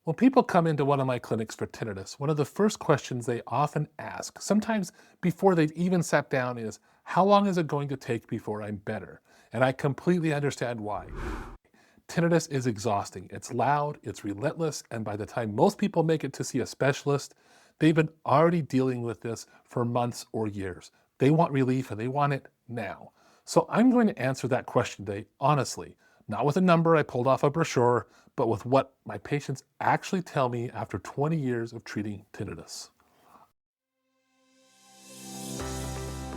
When people come into one of my clinics for tinnitus, one of the first questions they often ask, sometimes before they've even sat down, is, how long is it going to take before I'm better? And I completely understand why. Tinnitus is exhausting. It's loud, it's relentless, and by the time most people make it to see a specialist, they've been already dealing with this for months or years. They want relief and they want it now. So I'm going to answer that question today honestly, not with a number I pulled off a brochure, but with what my patients actually tell me after 20 years of treating tinnitus.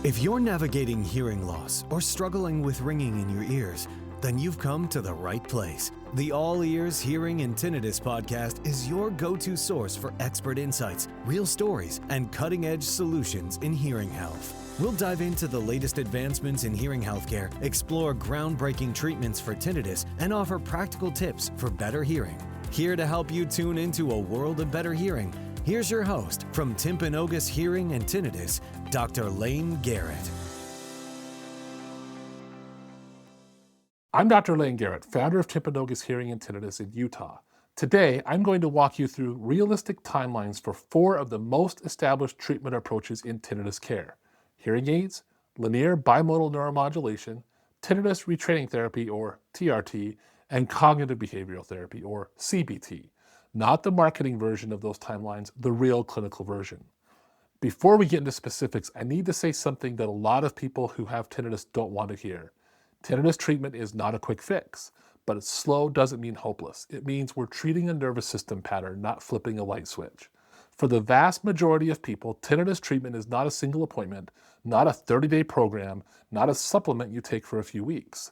If you're navigating hearing loss or struggling with ringing in your ears, then you've come to the right place. The All Ears Hearing and Tinnitus podcast is your go-to source for expert insights, real stories, and cutting-edge solutions in hearing health. We'll dive into the latest advancements in hearing healthcare, explore groundbreaking treatments for tinnitus, and offer practical tips for better hearing. Here to help you tune into a world of better hearing, here's your host from Timpanogos Hearing and Tinnitus, Dr. Layne Garrett. I'm Dr. Layne Garrett, founder of Timpanogos Hearing and Tinnitus in Utah. Today, I'm going to walk you through realistic timelines for 4 of the most established treatment approaches in tinnitus care: hearing aids, Lenire bimodal neuromodulation, tinnitus retraining therapy, or TRT, and cognitive behavioral therapy, or CBT. Not the marketing version of those timelines, the real clinical version. Before we get into specifics, I need to say something that a lot of people who have tinnitus don't want to hear. Tinnitus treatment is not a quick fix, but slow doesn't mean hopeless. It means we're treating a nervous system pattern, not flipping a light switch. For the vast majority of people, tinnitus treatment is not a single appointment, not a 30-day program, not a supplement you take for a few weeks.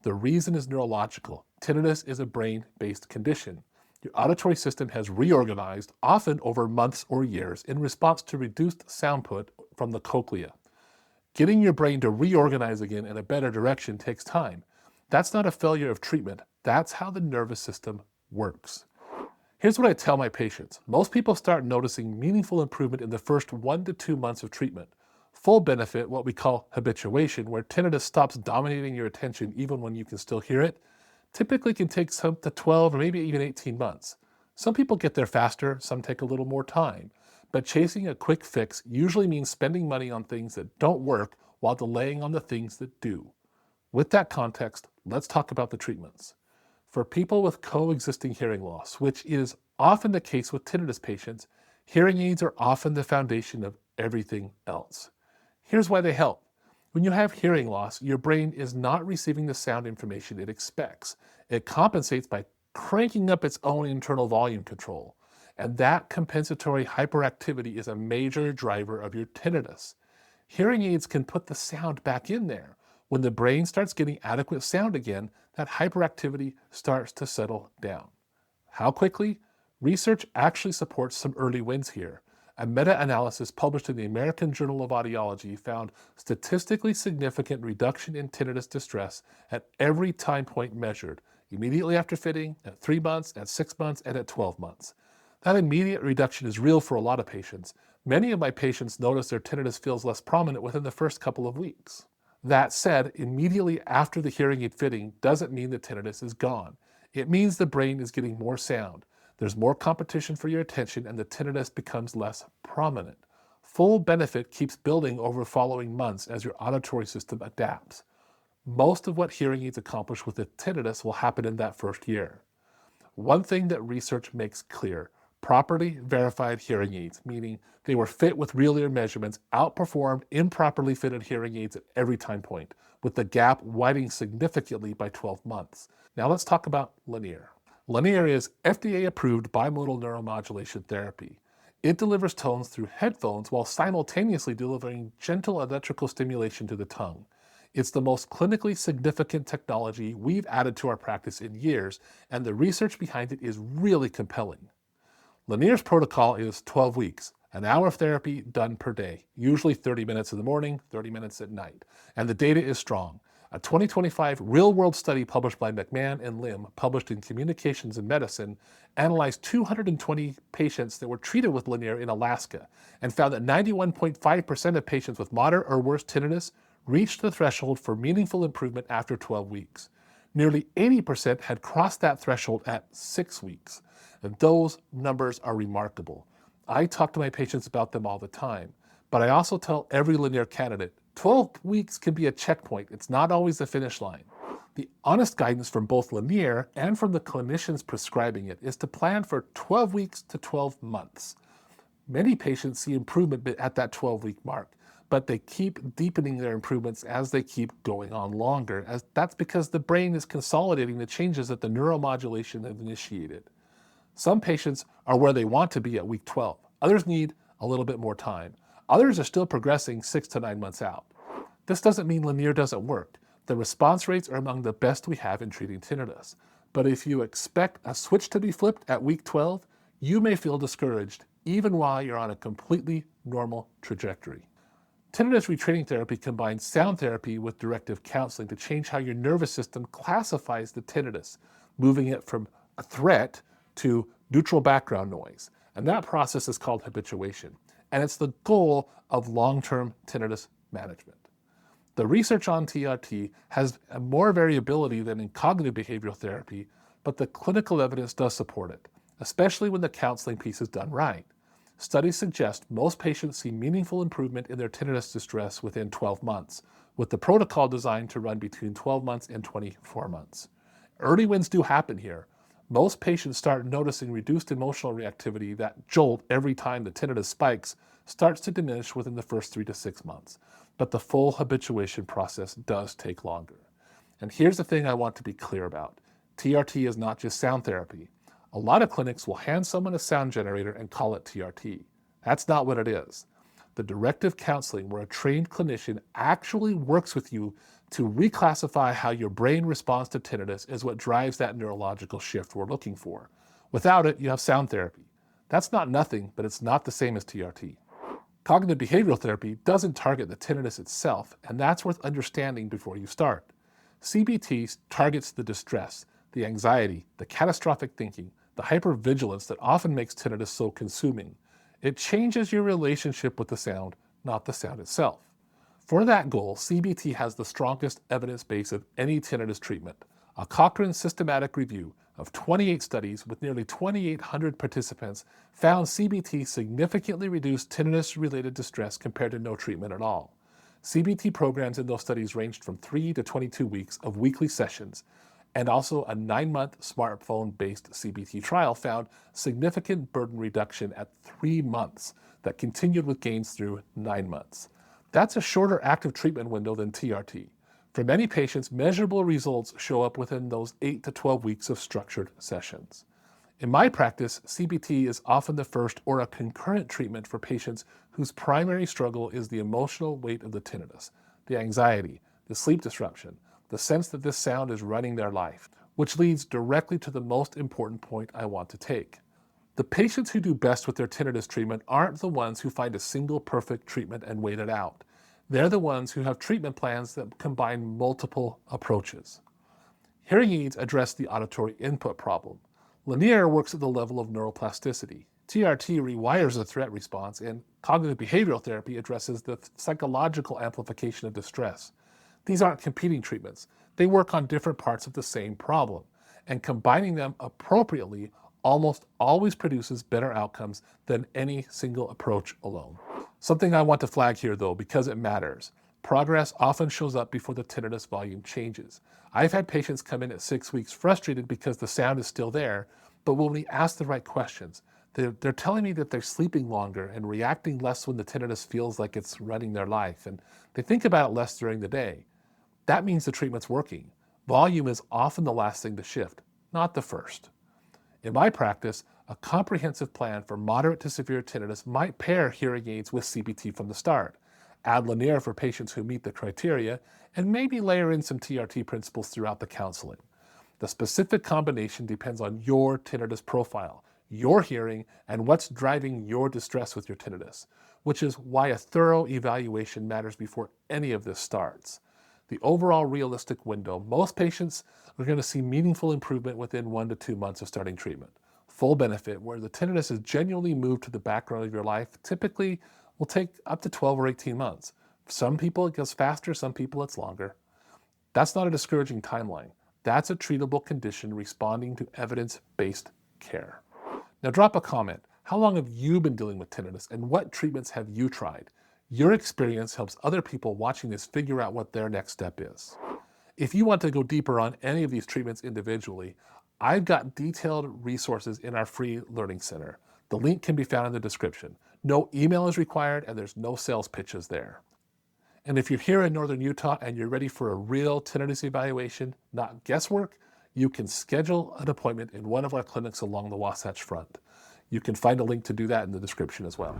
The reason is neurological. Tinnitus is a brain-based condition. Your auditory system has reorganized, often over months or years, in response to reduced soundput from the cochlea. Getting your brain to reorganize again in a better direction takes time. That's not a failure of treatment. That's how the nervous system works. Here's what I tell my patients. Most people start noticing meaningful improvement in the first 1 to 2 months of treatment. Full benefit, what we call habituation, where tinnitus stops dominating your attention even when you can still hear it, typically can take some to 12 or maybe even 18 months. Some people get there faster, some take a little more time. But chasing a quick fix usually means spending money on things that don't work while delaying on the things that do. With that context, let's talk about the treatments. For people with coexisting hearing loss, which is often the case with tinnitus patients, hearing aids are often the foundation of everything else. Here's why they help. When you have hearing loss, your brain is not receiving the sound information it expects. It compensates by cranking up its own internal volume control. And that compensatory hyperactivity is a major driver of your tinnitus. Hearing aids can put the sound back in there. When the brain starts getting adequate sound again, that hyperactivity starts to settle down. How quickly? Research actually supports some early wins here. A meta-analysis published in the American Journal of Audiology found statistically significant reduction in tinnitus distress at every time point measured, immediately after fitting, at 3 months, at 6 months, and at 12 months. That immediate reduction is real for a lot of patients. Many of my patients notice their tinnitus feels less prominent within the first couple of weeks. That said, immediately after the hearing aid fitting doesn't mean the tinnitus is gone. It means the brain is getting more sound. There's more competition for your attention and the tinnitus becomes less prominent. Full benefit keeps building over following months as your auditory system adapts. Most of what hearing aids accomplish with the tinnitus will happen in that first year. One thing that research makes clear: properly verified hearing aids, meaning they were fit with real ear measurements, outperformed improperly fitted hearing aids at every time point, with the gap widening significantly by 12 months. Now let's talk about Lenire. Lenire is FDA-approved bimodal neuromodulation therapy. It delivers tones through headphones while simultaneously delivering gentle electrical stimulation to the tongue. It's the most clinically significant technology we've added to our practice in years, and the research behind it is really compelling. Lenire's protocol is 12 weeks, an hour of therapy done per day, usually 30 minutes in the morning, 30 minutes at night. And the data is strong. A 2025 real-world study published by McMahon and Lim, published in Communications and Medicine, analyzed 220 patients that were treated with Lenire in Alaska and found that 91.5% of patients with moderate or worse tinnitus reached the threshold for meaningful improvement after 12 weeks. Nearly 80% had crossed that threshold at 6 weeks, and those numbers are remarkable. I talk to my patients about them all the time, but I also tell every Lenire candidate, 12 weeks can be a checkpoint. It's not always the finish line. The honest guidance from both Lenire and from the clinicians prescribing it is to plan for 12 weeks to 12 months. Many patients see improvement at that 12-week mark, but they keep deepening their improvements as they keep going on longer, as that's because the brain is consolidating the changes that the neuromodulation has initiated. Some patients are where they want to be at week 12. Others need a little bit more time. Others are still progressing 6 to 9 months out. This doesn't mean Lenire doesn't work. The response rates are among the best we have in treating tinnitus. But if you expect a switch to be flipped at week 12, you may feel discouraged even while you're on a completely normal trajectory. Tinnitus retraining therapy combines sound therapy with directive counseling to change how your nervous system classifies the tinnitus, moving it from a threat to neutral background noise. And that process is called habituation. And it's the goal of long-term tinnitus management. The research on TRT has more variability than in cognitive behavioral therapy, but the clinical evidence does support it, especially when the counseling piece is done right. Studies suggest most patients see meaningful improvement in their tinnitus distress within 12 months, with the protocol designed to run between 12 months and 24 months. Early wins do happen here. Most patients start noticing reduced emotional reactivity. That jolt every time the tinnitus spikes starts to diminish within the first 3 to 6 months. But the full habituation process does take longer. And here's the thing I want to be clear about. TRT is not just sound therapy. A lot of clinics will hand someone a sound generator and call it TRT. That's not what it is. The directive counseling, where a trained clinician actually works with you to reclassify how your brain responds to tinnitus, is what drives that neurological shift we're looking for. Without it, you have sound therapy. That's not nothing, but it's not the same as TRT. Cognitive behavioral therapy doesn't target the tinnitus itself, and that's worth understanding before you start. CBT targets the distress, the anxiety, the catastrophic thinking, the hypervigilance that often makes tinnitus so consuming. It changes your relationship with the sound, not the sound itself. For that goal, CBT has the strongest evidence base of any tinnitus treatment. A Cochrane systematic review of 28 studies with nearly 2,800 participants found CBT significantly reduced tinnitus-related distress compared to no treatment at all. CBT programs in those studies ranged from 3 to 22 weeks of weekly sessions, and also a 9-month smartphone-based CBT trial found significant burden reduction at 3 months that continued with gains through 9 months. That's a shorter active treatment window than TRT. For many patients, measurable results show up within those 8 to 12 weeks of structured sessions. In my practice, CBT is often the first or a concurrent treatment for patients whose primary struggle is the emotional weight of the tinnitus, the anxiety, the sleep disruption, the sense that this sound is running their life, which leads directly to the most important point I want to take. The patients who do best with their tinnitus treatment aren't the ones who find a single perfect treatment and wait it out. They're the ones who have treatment plans that combine multiple approaches. Hearing aids address the auditory input problem. Lenire works at the level of neuroplasticity. TRT rewires the threat response, and cognitive behavioral therapy addresses the psychological amplification of distress. These aren't competing treatments. They work on different parts of the same problem, and combining them appropriately almost always produces better outcomes than any single approach alone. Something I want to flag here though, because it matters. Progress often shows up before the tinnitus volume changes. I've had patients come in at 6 weeks frustrated because the sound is still there, but when we ask the right questions, they're telling me that they're sleeping longer and reacting less when the tinnitus feels like it's running their life, and they think about it less during the day. That means the treatment's working. Volume is often the last thing to shift, not the first. In my practice, a comprehensive plan for moderate to severe tinnitus might pair hearing aids with CBT from the start, add Lenire for patients who meet the criteria, and maybe layer in some TRT principles throughout the counseling. The specific combination depends on your tinnitus profile, your hearing, and what's driving your distress with your tinnitus, which is why a thorough evaluation matters before any of this starts. The overall realistic window, most patients are going to see meaningful improvement within 1 to 2 months of starting treatment. Full benefit, where the tinnitus is genuinely moved to the background of your life, typically will take up to 12 or 18 months. For some people it goes faster, some people it's longer. That's not a discouraging timeline. That's a treatable condition responding to evidence-based care. Now drop a comment. How long have you been dealing with tinnitus and what treatments have you tried? Your experience helps other people watching this figure out what their next step is. If you want to go deeper on any of these treatments individually, I've got detailed resources in our free learning center. The link can be found in the description. No email is required and there's no sales pitches there. And if you're here in Northern Utah and you're ready for a real tinnitus evaluation, not guesswork, you can schedule an appointment in one of our clinics along the Wasatch Front. You can find a link to do that in the description as well.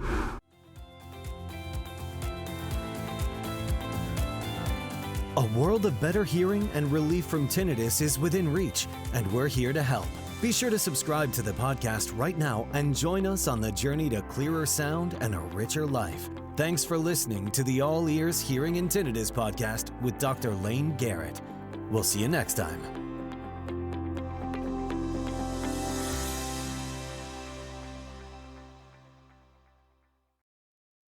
A world of better hearing and relief from tinnitus is within reach, and we're here to help. Be sure to subscribe to the podcast right now and join us on the journey to clearer sound and a richer life. Thanks for listening to the All Ears Hearing and Tinnitus podcast with Dr. Layne Garrett. We'll see you next time.